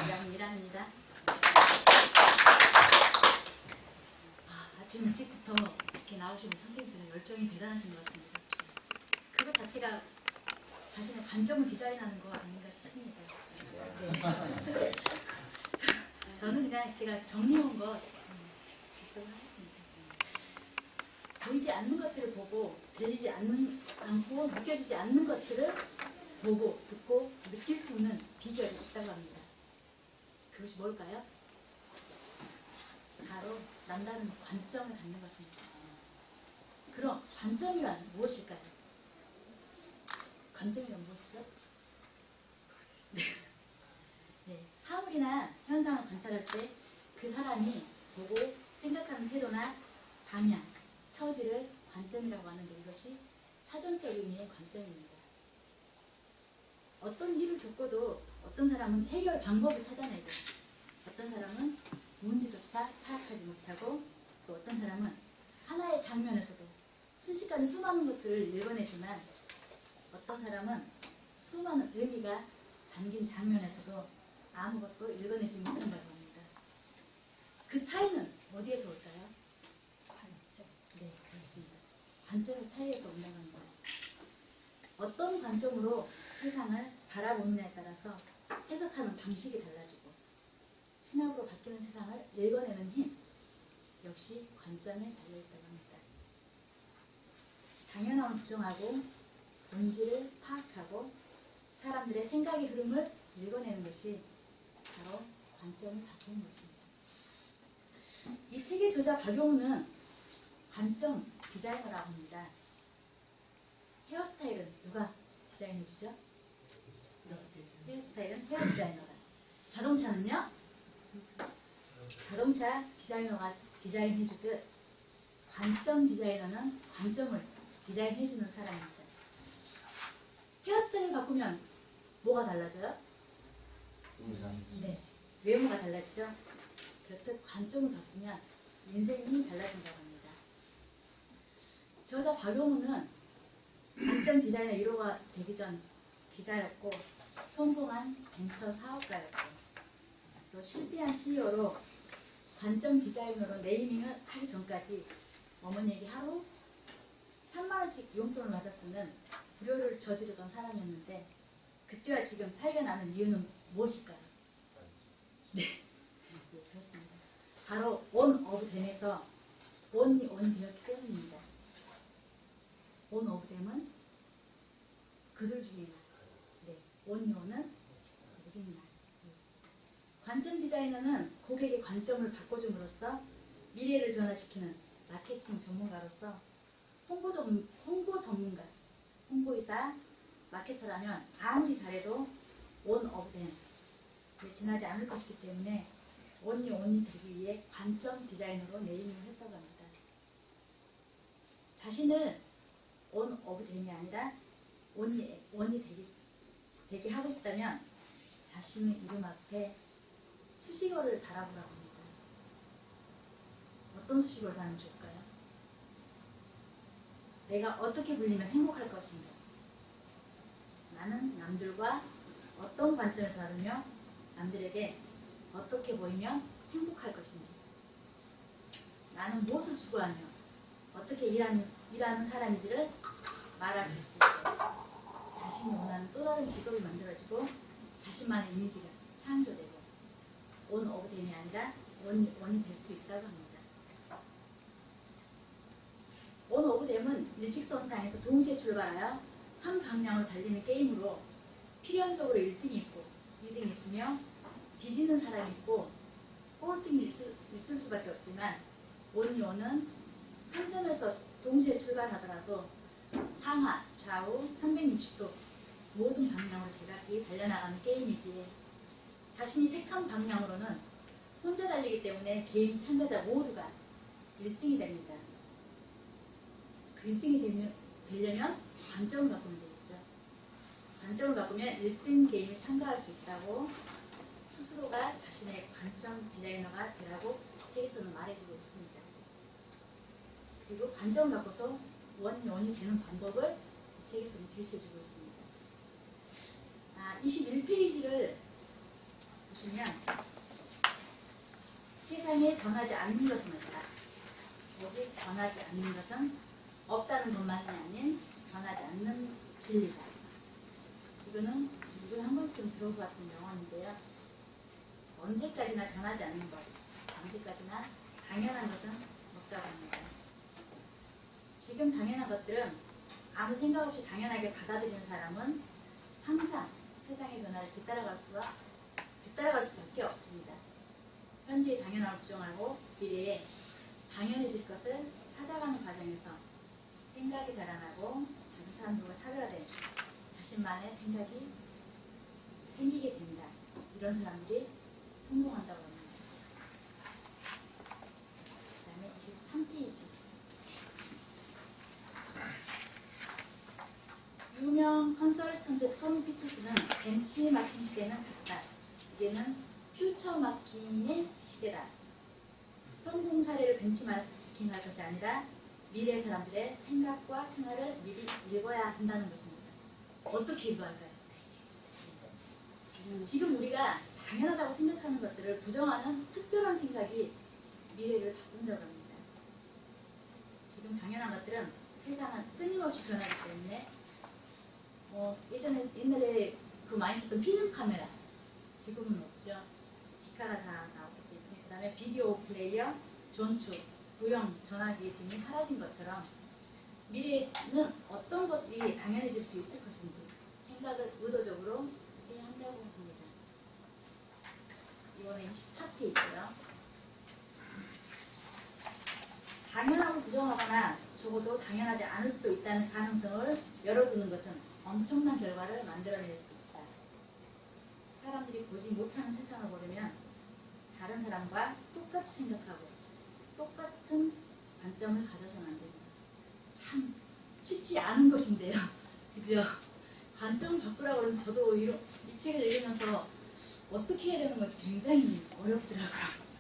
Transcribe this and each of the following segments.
양미란입니다. 아침 일찍부터 이렇게 나오시는 선생님들은 열정이 대단하신 것 같습니다. 그것 자체가 자신의 관점을 디자인하는 거 아닌가 싶습니다. 네. 저는 그냥 제가 정리한 거 듣도록 하겠습니다. 보이지 않는 것들을 보고 들리지 않고 느껴지지 않는 것들을 보고 듣고 느낄 수 있는 비결이 있다고 합니다. 그것이 뭘까요? 바로 남다른 관점을 갖는 것입니다. 그럼 관점이란 무엇일까요? 관점이란 무엇이죠? 네, 사물이나 현상을 관찰할 때 그 사람이 보고 생각하는 태도나 방향, 처지를 관점이라고 하는데 이것이 사전적 의미의 관점입니다. 어떤 일을 겪어도 어떤 사람은 해결 방법을 찾아내고 어떤 사람은 문제조차 파악하지 못하고 또 어떤 사람은 하나의 장면에서도 순식간에 수많은 것들을 읽어내지만 어떤 사람은 수많은 의미가 담긴 장면에서도 아무것도 읽어내지 못한다고 합니다. 그 차이는 어디에서 올까요? 관점. 네, 그렇습니다. 관점의 차이에서 온다고 합니다. 어떤 관점으로 세상을 바라보느냐에 따라서 해석하는 방식이 달라지고 신학으로 바뀌는 세상을 읽어내는 힘 역시 관점에 달려있다고 합니다. 당연함을 부정하고 본질을 파악하고 사람들의 생각의 흐름을 읽어내는 것이 바로 관점을 바꾸는 것입니다. 이 책의 저자 박용우는 관점 디자이너라고 합니다. 헤어스타일은 누가 디자인해주죠? 네, 헤어스타일은 헤어 디자이너가. 자동차는요? 자동차 디자이너가 디자인해주듯 관점 디자이너는 관점을 디자인해주는 사람입니다. 헤어스타일을 바꾸면 뭐가 달라져요? 네, 외모가 달라지죠? 그렇듯 관점을 바꾸면 인생이 달라진다고 합니다. 저자 박용우는 관점 디자이너 1호가 되기 전 기자였고 성공한 벤처 사업가였고 또 실패한 CEO로 관점 디자이너로 네이밍을 하기 전까지 어머니에게 하루 3만원씩 용돈을 받았으면 불효를 저지르던 사람이었는데 그때와 지금 차이가 나는 이유는 무엇일까요? 네, 그렇습니다. 바로 온 오브 댐에서 온이 되었기 때문입니다. 온 오브 댐은 그들 중에 나. 네, 온이 오는 오직 나. 관점 디자이너는 고객의 관점을 바꿔줌으로써 미래를 변화시키는 마케팅 전문가로서 홍보 전문가, 홍보이사, 마케터라면 아무리 잘해도 온 오브 댐 지나지 않을 것이기 때문에 온이 되기 위해 관점 디자이너로 네이밍을 했다고 합니다. 자신을 온 오브 댐이 아니라 온이 되게 하고 싶다면 자신의 이름 앞에 수식어를 달아보라고 합니다. 어떤 수식어를 달면 좋을까요? 내가 어떻게 불리면 행복할 것인가? 나는 남들과 어떤 관점에서 다루며 남들에게 어떻게 보이면 행복할 것인지 나는 무엇을 추구하며 어떻게 일하는 사람인지를 말할 수 있을 때 자신이 원하는 또 다른 직업이 만들어지고 자신만의 이미지가 창조되고 온 오브 댐이 아니라 원이 될 수 있다고 합니다. 온 오브 댐은 일직선상에서 동시에 출발하여 한 방향으로 달리는 게임으로 필연적으로 1등이 있고 2등이 있으며 뒤지는 사람이 있고 꼴등이 있을 수밖에 없지만 온이온은 한 점에서 동시에 출발하더라도 상하, 좌우 360도 모든 방향으로 제각기 달려나가는 게임이기에 자신이 택한 방향으로는 혼자 달리기 때문에 게임 참가자 모두가 1등이 됩니다. 그 1등이 되려면 관점을 바꾸면 되겠죠. 관점을 바꾸면 1등 게임에 참가할 수 있다고 스스로가 자신의 관점 디자이너가 되라고 책에서는 말해주고 있습니다. 그리고 관점을 바꿔서 원이 되는 방법을 이 책에서는 제시해주고 있습니다. 21페이지를 보시면 세상에 변하지 않는 것은 없다. 오직 변하지 않는 것은 없다는 것만이 아닌 변하지 않는 진리다. 이거는 누구나 한 번쯤 들어보았던 명언인데요. 언제까지나 변하지 않는 것, 언제까지나 당연한 것은 없다고 합니다. 지금 당연한 것들은 아무 생각 없이 당연하게 받아들이는 사람은 항상 세상의 변화를 뒤따라갈 수밖에 없습니다. 현재의 당연함을 부정하고 미래에 당연해질 것을 찾아가는 과정에서 생각이 자라나고 다른 사람들과 차별화된 자신만의 생각이 생기게 됩니다. 이런 사람들이 성공한다고 합니다. 그 다음에 23페이지. 유명 컨설턴트 톰 피터스는 벤치마킹 시대는 갔다. 이제는 퓨처마킹의 시대다. 성공 사례를 벤치마킹할 것이 아니라 미래 사람들의 생각과 생활을 미리 읽어야 한다는 것입니다. 어떻게 읽어야 할까요? 지금 우리가 당연하다고 생각하는 것들을 부정하는 특별한 생각이 미래를 바꾼다고 합니다. 지금 당연한 것들은 세상은 끊임없이 변하기 때문에 옛날에 그 많이 썼던 필름 카메라 지금은 없죠. 기카가 다 나왔기 때문에. 그 다음에 비디오 플레이어, 전축, 구형, 전화기 등이 사라진 것처럼 미래에는 어떤 것들이 당연해질 수 있을 것인지 생각을 의도적으로 해야 한다고 합니다. 이번에 24페이지요. 당연하고 부정하거나 적어도 당연하지 않을 수도 있다는 가능성을 열어두는 것은 엄청난 결과를 만들어낼 수 있다. 사람들이 보지 못하는 세상을 보려면 다른 사람과 똑같이 생각하고 똑같은 관점을 가져서는 안 됩니다. 참 쉽지 않은 것인데요. 그죠? 관점을 바꾸라고 그러면서 저도 이 책을 읽으면서 어떻게 해야 되는 건지 굉장히 어렵더라고요.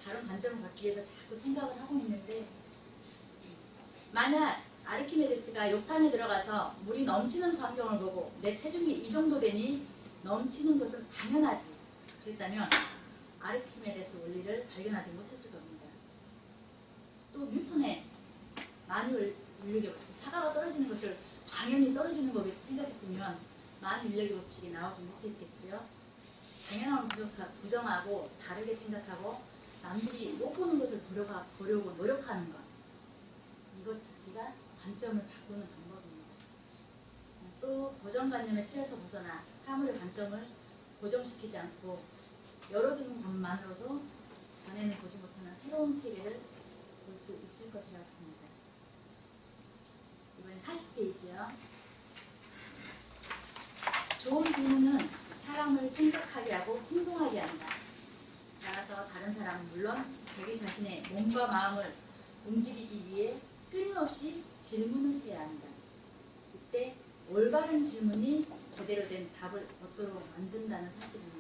다른 관점을 갖기 위해서 자꾸 생각을 하고 있는데, 만약 아르키메데스가 욕탕에 들어가서 물이 넘치는 광경을 보고 내 체중이 이 정도 되니 넘치는 것은 당연하지 그랬다면 아르키메데스 원리를 발견하지 못했을 겁니다. 또 뉴턴의 만유 인력의 법칙, 사과가 떨어지는 것을 당연히 떨어지는 거겠지 생각했으면 만유 인력의 법칙이 나오지 못했겠지요. 당연함을 부정하고 다르게 생각하고 남들이 못 보는 것을 보려고 노력하는 것, 이것 자체가 관점을 바꾸는 방법입니다. 또 고정관념의 틀에서 벗어나 사물의 관점을 고정시키지 않고 열어두는 것만으로도 전에는 보지 못하는 새로운 세계를 볼 수 있을 것이라고 합니다. 이번엔 40페이지요. 좋은 질문은 사람을 생각하게 하고 행동하게 한다. 따라서 다른 사람은 물론 자기 자신의 몸과 마음을 움직이기 위해 끊임없이 질문을 해야 한다. 이때 올바른 질문이 제대로 된 답을 얻도록 만든다는 사실입니다.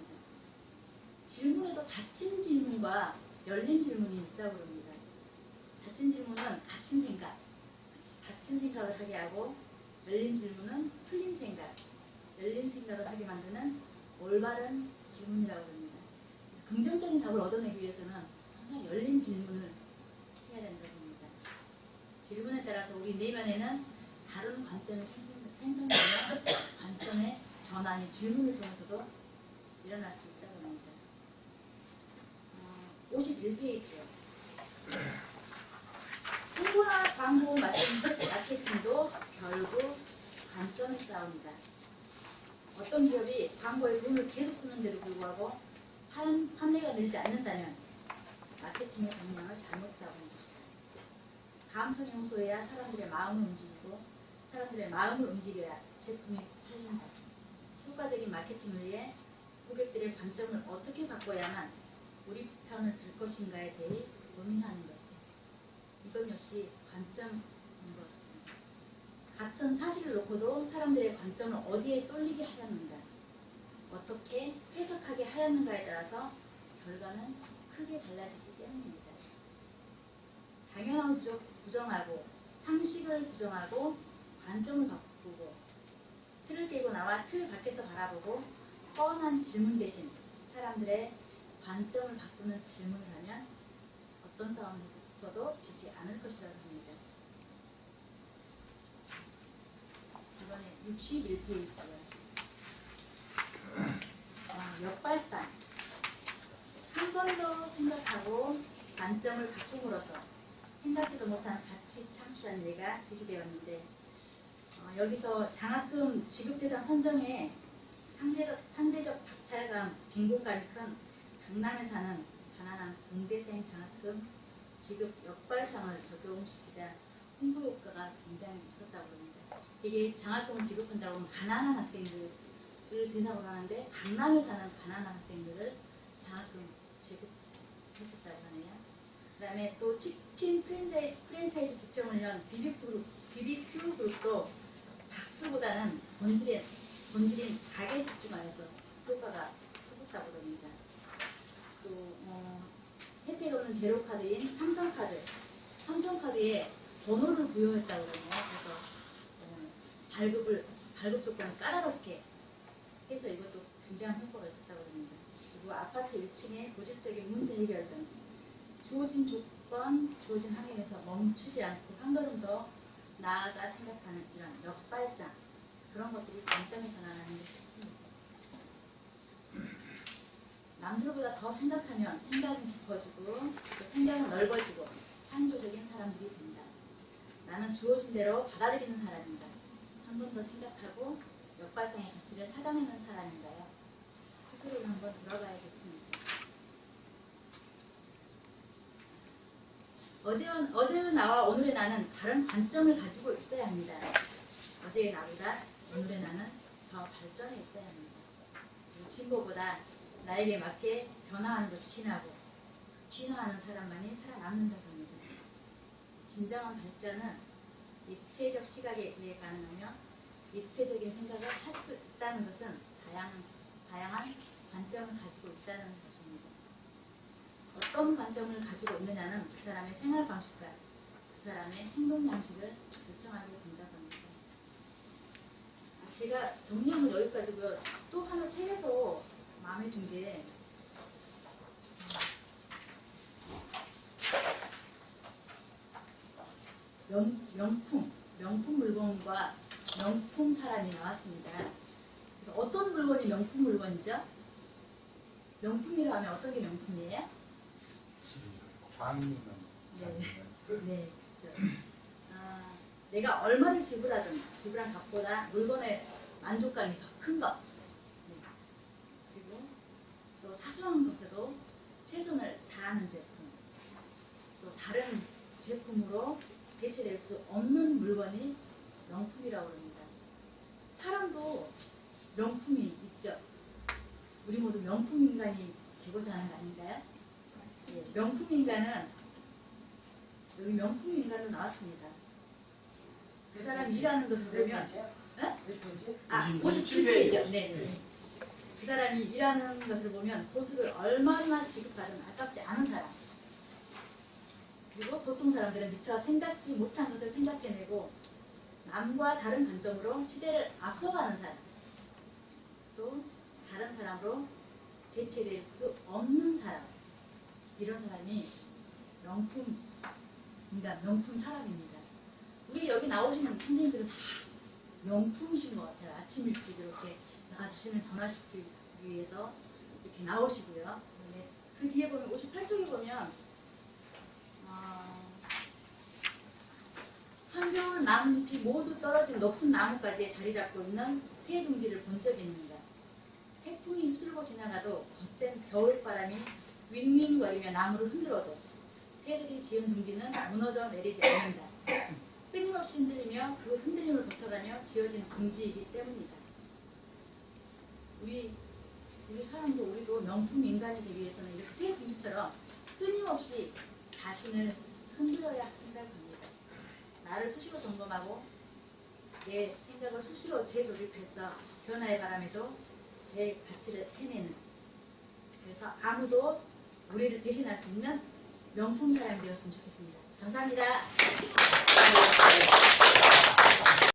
질문에도 닫힌 질문과 열린 질문이 있다고 합니다. 닫힌 질문은 갇힌 생각, 닫힌 생각을 하게 하고, 열린 질문은 풀린 생각, 열린 생각을 하게 만드는 올바른 질문이라고 합니다. 긍정적인 답을 얻어내기 위해서는 항상 열린 질문을 해야 된다고 합니다. 질문에 따라서 우리 내면에는 다른 관점이 생성되며 관점의 전환이 질문을 통해서도 일어날 수 있다고 합니다. 51페이지요. 홍보나 광고 마케팅도 결국 관점의 싸움이다. 어떤 기업이 광고에 돈을 계속 쓰는데도 불구하고 판매가 늘지 않는다면 마케팅의 방향을 잘못 잡은 것이다. 감성이 호소해야 사람들의 마음을 움직이고 사람들의 마음을 움직여야 제품이 팔린다. 효과적인 마케팅을 위해 고객들의 관점을 어떻게 바꿔야만 우리 편을 들 것인가에 대해 고민하는 것이다. 이건 역시 관점인 것 같습니다. 같은 사실을 놓고도 사람들의 관점을 어디에 쏠리게 하였는가, 어떻게 해석하게 하였는가에 따라서 결과는 크게 달라지기 때문입니다. 당연함을 부정하고 상식을 부정하고 관점을 바꾸고 틀을 깨고 나와 틀 밖에서 바라보고 뻔한 질문 대신 사람들의 관점을 바꾸는 질문을 하면 어떤 싸움에서도 지지 않을 것이라고 합니다. 이번에 61페이지요. 역발상. 한 번 더 생각하고 관점을 바꿈으로써 생각지도 못한 가치 창출한 예가 제시되었는데 여기서 장학금 지급 대상 선정에 상대적 박탈감, 빈곤감이 큰 강남에 사는 가난한 공대생 장학금 지급 역발상을 적용시키자 홍보 효과가 굉장히 있었다고 합니다. 이게 장학금 지급한다고 하면 가난한 학생들을 대상으로 하는데 강남에 사는 가난한 학생들을 장학금 지급했었다고 하네요. 그 다음에 또 치킨 프랜차이즈 지평을 연 BBQ 그룹도 박수보다는 본질인 가게 집중하여서 효과가 커졌다고 합니다. 또 혜택 없는 제로카드인 삼성카드에 번호를 부여했다고 그러네요. 그래서 발급 조건을 까다롭게 해서 이것도 굉장한 효과가 있었다고 합니다. 그리고 아파트 1층의 고질적인 문제 해결 등 주어진 조건, 주어진 환경에서 멈추지 않고 한 걸음 더 나아가 생각하는 이런 역발상, 그런 것들이 관점의 전환하는 게 좋습니다. 남들보다 더 생각하면 생각은 깊어지고 또 생각은 넓어지고 창조적인 사람들이 된다. 나는 주어진 대로 받아들이는 사람인가. 한 번 더 생각하고 역발상의 가치를 찾아내는 사람인가요? 스스로를 한번 돌아봐야겠습니다. 어제의 나와 오늘의 나는 다른 관점을 가지고 있어야 합니다. 어제의 나보다 오늘의 나는 더 발전해 있어야 합니다. 진보보다 나에게 맞게 변화하는 것이 진화하는 사람만이 살아남는다고 합니다. 진정한 발전은 입체적 시각에 의해 가능하며 입체적인 생각을 할 수 있다는 것은 다양한 관점을 가지고 있다는 것입니다. 어떤 관점을 가지고 있느냐는 그 사람의 생활 방식과 그 사람의 행동 양식을 결정하게 된다고 합니다. 제가 정리한 건 여기까지고요. 또 하나 책에서 마음에 든 게 명품 물건과 명품 사람이 나왔습니다. 그래서 어떤 물건이 명품 물건이죠? 명품이라 하면 어떤 게 명품이에요? 네, 그렇죠. 내가 얼마를 지불한 값보다 물건의 만족감이 더 큰 것. 네. 그리고 또 사소한 것에도 최선을 다하는 제품. 또 다른 제품으로 대체될 수 없는 물건이 명품이라고 합니다. 사람도 명품이 있죠. 우리 모두 명품 인간이 되고자 하는 거 아닌가요? 예, 명품 인간은 여기 명품 인간도 나왔습니다. 그 사람이 일하는 것을 보면 57페이지요. 네. 그 사람이 일하는 것을 보면 보수를 얼마나 지급받으면 아깝지 않은 사람. 그리고 보통 사람들은 미처 생각지 못한 것을 생각해내고 남과 다른 관점으로 시대를 앞서가는 사람. 또 다른 사람으로 대체될 수 없는 사람. 이런 사람이 명품 인간, 명품 사람입니다. 우리 여기 나오시는 선생님들은 다 명품이신 것 같아요. 아침 일찍 이렇게 나 자신을 변화시키기 위해서 이렇게 나오시고요. 그 뒤에 보면 58쪽에 보면 한겨울 나뭇잎이 모두 떨어진 높은 나무까지에 자리 잡고 있는 새 둥지를 본 적이 있는가. 태풍이 휩쓸고 지나가도 거센 겨울바람이 윙윙거리며 나무를 흔들어도 새들이 지은 둥지는 무너져 내리지 않는다. 끊임없이 흔들리며 그 흔들림을 버텨가며 지어진 둥지이기 때문이다. 우리 사람도 우리도 명품 인간이 되기 위해서는 이렇게 새 둥지처럼 끊임없이 자신을 흔들어야 한다고 합니다. 나를 수시로 점검하고 내 생각을 수시로 재조립해서 변화의 바람에도 제 가치를 해내는, 그래서 아무도 우리를 대신할 수 있는 명품 사람이 되었으면 좋겠습니다. 감사합니다.